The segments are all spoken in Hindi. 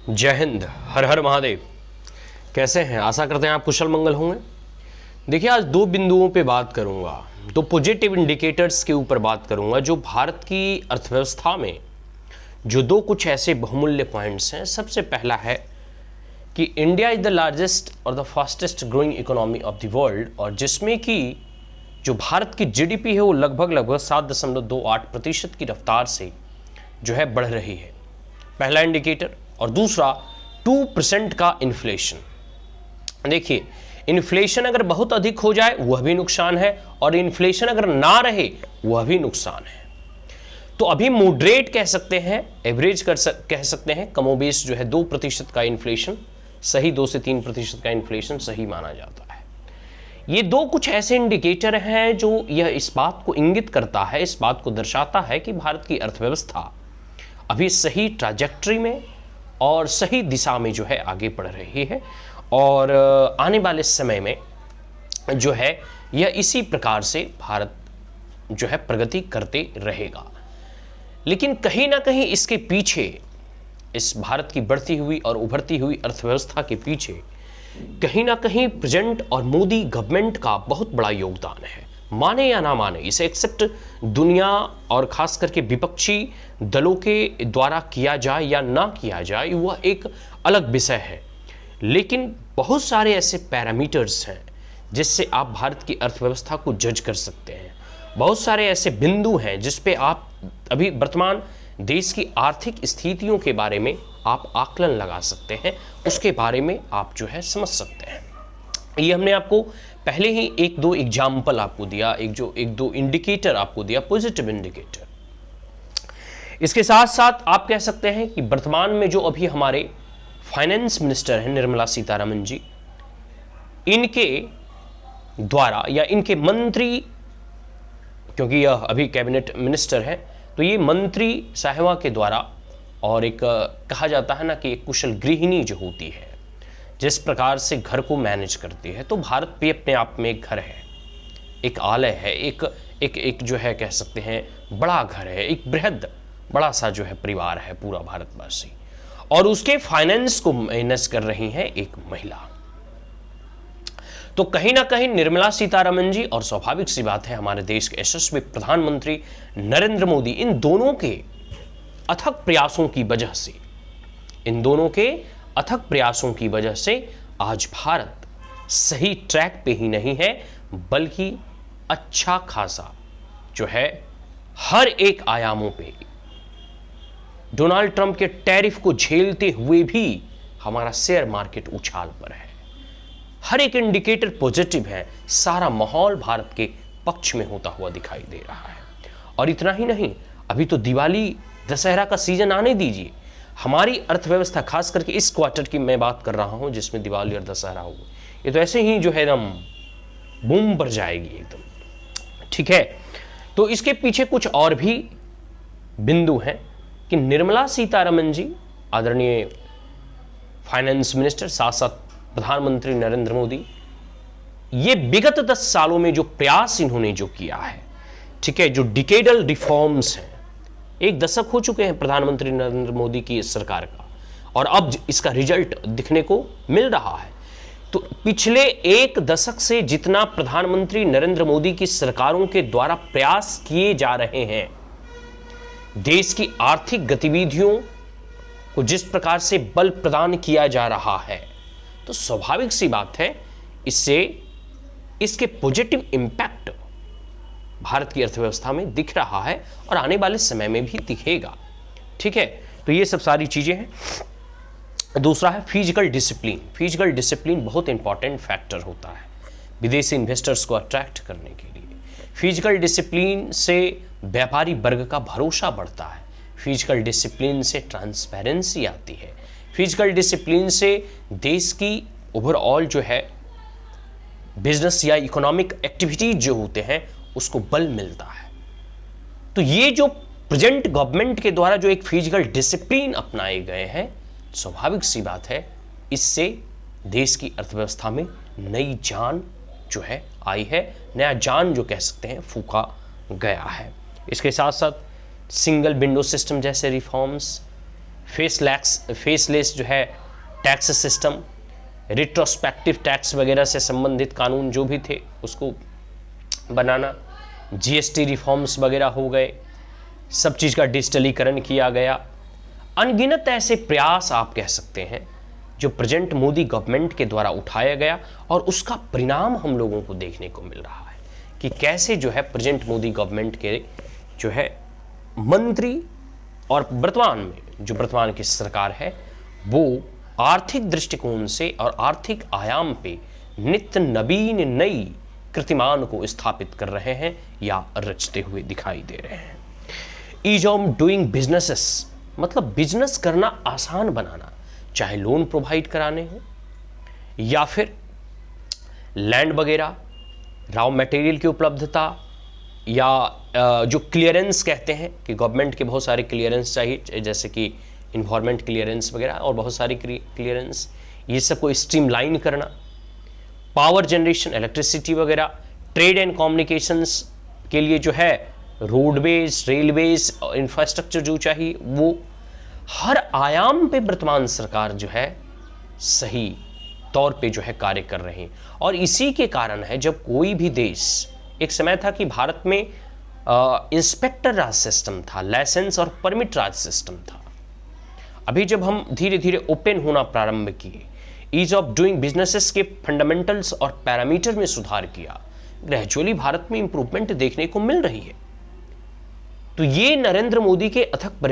जय हिंद, हर हर महादेव। कैसे हैं? आशा करते हैं आप कुशल मंगल होंगे। देखिए, आज दो बिंदुओं पे बात करूंगा, दो पॉजिटिव इंडिकेटर्स के ऊपर बात करूंगा जो भारत की अर्थव्यवस्था में जो दो कुछ ऐसे बहुमूल्य पॉइंट्स हैं। सबसे पहला है कि इंडिया इज द लार्जेस्ट और the fastest growing economy of the world, और जिसमें कि जो भारत की जीडीपी है वो लगभग 7.28% की रफ्तार से जो है बढ़ रही है, पहला इंडिकेटर। और दूसरा 2% का इन्फ्लेशन। देखिए, इन्फ्लेशन अगर बहुत अधिक हो जाए वह भी नुकसान है, और इन्फ्लेशन अगर ना रहे वह भी नुकसान है। तो अभी मॉडरेट कह सकते हैं, एवरेज कह सकते हैं, कमोबेश जो है 2% का इन्फ्लेशन सही, 2 से 3% का इन्फ्लेशन सही माना जाता है। ये दो कुछ ऐसे इंडिकेटर हैं जो यह इस बात को इंगित करता है, इस बात को दर्शाता है कि भारत की अर्थव्यवस्था अभी सही ट्रैजेक्टरी में और सही दिशा में जो है आगे बढ़ रही है, और आने वाले समय में जो है यह इसी प्रकार से भारत जो है प्रगति करते रहेगा। लेकिन कहीं ना कहीं इसके पीछे, इस भारत की बढ़ती हुई और उभरती हुई अर्थव्यवस्था के पीछे कहीं ना कहीं प्रेजेंट और मोदी गवर्नमेंट का बहुत बड़ा योगदान है। माने या ना माने, इसे एक्सेप्ट दुनिया और खास करके विपक्षी दलों के द्वारा किया जाए या ना किया जाए वह एक अलग विषय है, लेकिन बहुत सारे ऐसे पैरामीटर्स हैं जिससे आप भारत की अर्थव्यवस्था को जज कर सकते हैं। बहुत सारे ऐसे बिंदु हैं जिस पे आप अभी वर्तमान देश की आर्थिक स्थितियों के बारे में आप आकलन लगा सकते हैं, उसके बारे में आप जो है समझ सकते हैं। ये हमने आपको पहले ही एक दो एग्जाम्पल आपको दिया, एक दो इंडिकेटर आपको दिया, पॉजिटिव इंडिकेटर। इसके साथ साथ आप कह सकते हैं कि वर्तमान में जो अभी हमारे फाइनेंस मिनिस्टर हैं निर्मला सीतारमण जी, इनके द्वारा या इनके मंत्री, क्योंकि यह अभी कैबिनेट मिनिस्टर है, तो ये मंत्री साहिबा के द्वारा, और एक कहा जाता है ना कि एक कुशल गृहिणी जो होती है जिस प्रकार से घर को मैनेज करती है, तो भारत भी अपने आप में एक घर है, एक आलय है, एक जो है कह सकते हैं बड़ा घर है, एक बृहद बड़ा सा जो है परिवार है पूरा भारतवासी, और उसके फाइनेंस को मैनेज कर रही हैं एक महिला। तो कहीं ना कहीं निर्मला सीतारमण जी, और स्वाभाविक सी बात है हमारे देश के यशस्वी प्रधानमंत्री नरेंद्र मोदी, इन दोनों के अथक प्रयासों की वजह से, इन दोनों के अथक प्रयासों की वजह से आज भारत सही ट्रैक पे ही नहीं है, बल्कि अच्छा खासा जो है हर एक आयामों पे डोनाल्ड ट्रंप के टैरिफ को झेलते हुए भी हमारा शेयर मार्केट उछाल पर है। हर एक इंडिकेटर पॉजिटिव है, सारा माहौल भारत के पक्ष में होता हुआ दिखाई दे रहा है। और इतना ही नहीं, अभी तो दिवाली दशहरा का सीजन आने दीजिए, हमारी अर्थव्यवस्था खास करके इस क्वार्टर की मैं बात कर रहा हूं जिसमें दिवाली और दशहरा हो, ये तो ऐसे ही जो है एकदम बूम पर जाएगी एकदम, ठीक है। तो इसके पीछे कुछ और भी बिंदु हैं कि निर्मला सीतारमण जी, आदरणीय फाइनेंस मिनिस्टर, साथ साथ प्रधानमंत्री नरेंद्र मोदी, ये विगत 10 सालों में जो प्रयास इन्होंने जो किया है, ठीक है, जो डिकेडल रिफॉर्म्स हैं, 1 दशक हो चुके हैं प्रधानमंत्री नरेंद्र मोदी की इस सरकार का, और अब इसका रिजल्ट दिखने को मिल रहा है। तो पिछले 1 दशक से जितना प्रधानमंत्री नरेंद्र मोदी की सरकारों के द्वारा प्रयास किए जा रहे हैं, देश की आर्थिक गतिविधियों को जिस प्रकार से बल प्रदान किया जा रहा है, तो स्वाभाविक सी बात है इससे इसके पॉजिटिव इंपैक्ट भारत की अर्थव्यवस्था में दिख रहा है और आने वाले समय में भी दिखेगा, ठीक है। तो ये सब सारी चीजें हैं। दूसरा है फिजिकल डिसिप्लिन। फिजिकल डिसिप्लिन बहुत इंपॉर्टेंट फैक्टर होता है विदेशी इन्वेस्टर्स को अट्रैक्ट करने के लिए। फिजिकल डिसिप्लिन से व्यापारी वर्ग का भरोसा बढ़ता है, फिजिकल डिसिप्लिन से ट्रांसपेरेंसी आती है, फिजिकल डिसिप्लिन से देश की ओवरऑल जो है बिजनेस या इकोनॉमिक एक्टिविटीज जो होते हैं उसको बल मिलता है। तो ये जो प्रेजेंट गवर्नमेंट के द्वारा जो एक फिजिकल डिसिप्लिन अपनाए गए हैं, स्वाभाविक सी बात है इससे देश की अर्थव्यवस्था में नई जान जो है आई है, नया जान जो कह सकते हैं फूका गया है। इसके साथ साथ सिंगल विंडो सिस्टम जैसे रिफॉर्म्स, फेसलेस जो है टैक्स सिस्टम, रिट्रोस्पेक्टिव टैक्स वगैरह से संबंधित कानून जो भी थे उसको बनाना, जीएसटी रिफॉर्म्स वगैरह हो गए, सब चीज़ का डिजिटलीकरण किया गया। अनगिनत ऐसे प्रयास आप कह सकते हैं जो प्रेजेंट मोदी गवर्नमेंट के द्वारा उठाया गया और उसका परिणाम हम लोगों को देखने को मिल रहा है कि कैसे जो है प्रेजेंट मोदी गवर्नमेंट के जो है मंत्री और वर्तमान की सरकार है वो आर्थिक दृष्टिकोण से और आर्थिक आयाम पे नित्य नवीन नई कीर्तिमान को स्थापित कर रहे हैं या रचते हुए दिखाई दे रहे हैं। ईज ऑफ डूइंग बिजनेसेस मतलब बिजनेस करना आसान बनाना, चाहे लोन प्रोवाइड कराने हो या फिर लैंड वगैरह, रॉ मटेरियल की उपलब्धता या जो क्लियरेंस कहते हैं कि गवर्नमेंट के बहुत सारे क्लियरेंस चाहिए, जैसे कि इन्वायरमेंट क्लियरेंस वगैरह और बहुत सारी क्लियरेंस, ये सब को स्ट्रीमलाइन करना, पावर जनरेशन, इलेक्ट्रिसिटी वगैरह, ट्रेड एंड कम्युनिकेशंस के लिए जो है रोडवेज, रेलवेज, इंफ्रास्ट्रक्चर जो चाहिए वो हर आयाम पे वर्तमान सरकार जो है सही तौर पे जो है कार्य कर रहे हैं। और इसी के कारण है जब कोई भी देश, एक समय था कि भारत में इंस्पेक्टर राज सिस्टम था, लाइसेंस और परमिट राज सिस्टम था। अभी जब हम धीरे धीरे ओपन होना प्रारंभ किए, ईज ऑफ डूइंग बिजनेसेस के फंडामेंटल्स और पैरामीटर में सुधार किया, ग्रेजुअली भारत में इंप्रूवमेंट देखने को मिल रही है। तो ये नरेंद्र मोदी के अथक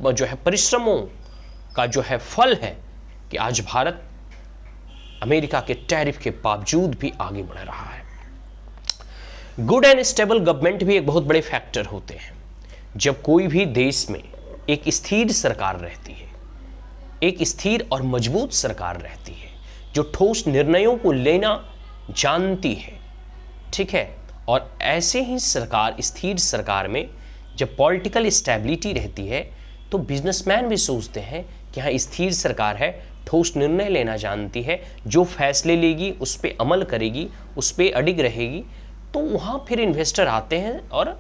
जो है परिश्रमों का जो है फल है कि आज भारत अमेरिका के टैरिफ के बावजूद भी आगे बढ़ रहा है। गुड एंड स्टेबल गवर्नमेंट भी एक बहुत बड़े फैक्टर होते हैं। जब कोई भी देश में एक स्थिर सरकार रहती है, एक स्थिर और मजबूत सरकार रहती है जो ठोस निर्णयों को लेना जानती है, ठीक है, और ऐसे ही सरकार, स्थिर सरकार में जब पॉलिटिकल स्टेबिलिटी रहती है तो बिजनेसमैन भी सोचते हैं कि हाँ स्थिर सरकार है, ठोस निर्णय लेना जानती है, जो फैसले लेगी उस पर अमल करेगी, उस पर अडिग रहेगी, तो वहाँ फिर इन्वेस्टर आते हैं और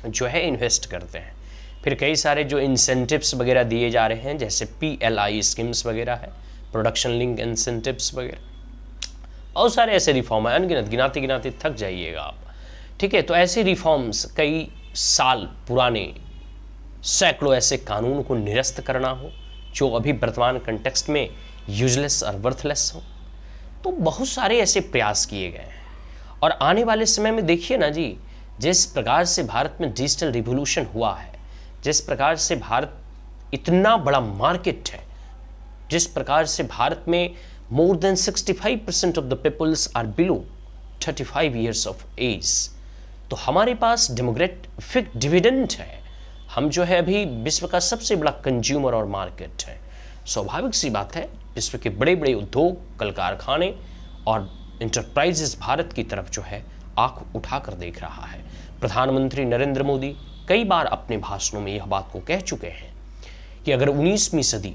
जो है इन्वेस्ट करते हैं। फिर कई सारे जो इंसेंटिव्स वगैरह दिए जा रहे हैं, जैसे PLI स्कीम्स वगैरह है, प्रोडक्शन लिंक इंसेंटिव्स वगैरह, बहुत सारे ऐसे रिफॉर्म है, अनगिनत, गिनाते गिनाते थक जाइएगा आप, ठीक है। तो ऐसे रिफॉर्म्स, कई साल पुराने सैकड़ों ऐसे कानून को निरस्त करना हो जो अभी वर्तमान कंटेक्स्ट में यूजलेस और वर्थलेस हो, तो बहुत सारे ऐसे प्रयास किए गए हैं। और आने वाले समय में देखिए ना जी, जिस प्रकार से भारत में डिजिटल रिवॉल्यूशन हुआ है, जिस प्रकार से भारत इतना बड़ा मार्केट है, जिस प्रकार से भारत में more than 65% of the peoples are below 35 years of age, तो हमारे पास डेमोग्राफिक डिविडेंड है। हम जो है अभी विश्व का सबसे बड़ा कंज्यूमर और मार्केट है। स्वाभाविक सी बात है, विश्व के बड़े बड़े उद्योग, कल कारखाने और इंटरप्राइजेस भारत की तरफ जो है आंख उठाकर देख रहा है। प्रधानमंत्री नरेंद्र मोदी कई बार अपने भाषणों में यह बात को कह चुके हैं कि अगर 19वीं सदी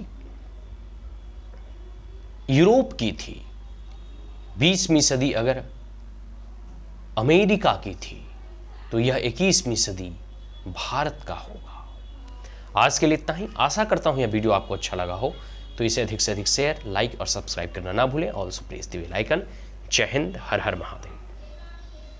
यूरोप की थी, 20वीं सदी अगर अमेरिका की थी, तो यह 21वीं सदी भारत का होगा। आज के लिए इतना ही। आशा करता हूं यह वीडियो आपको अच्छा लगा हो, तो इसे अधिक से अधिक शेयर, लाइक और सब्सक्राइब करना ना भूलें। Also press the bell icon. जय हिंद, हर हर महादेव।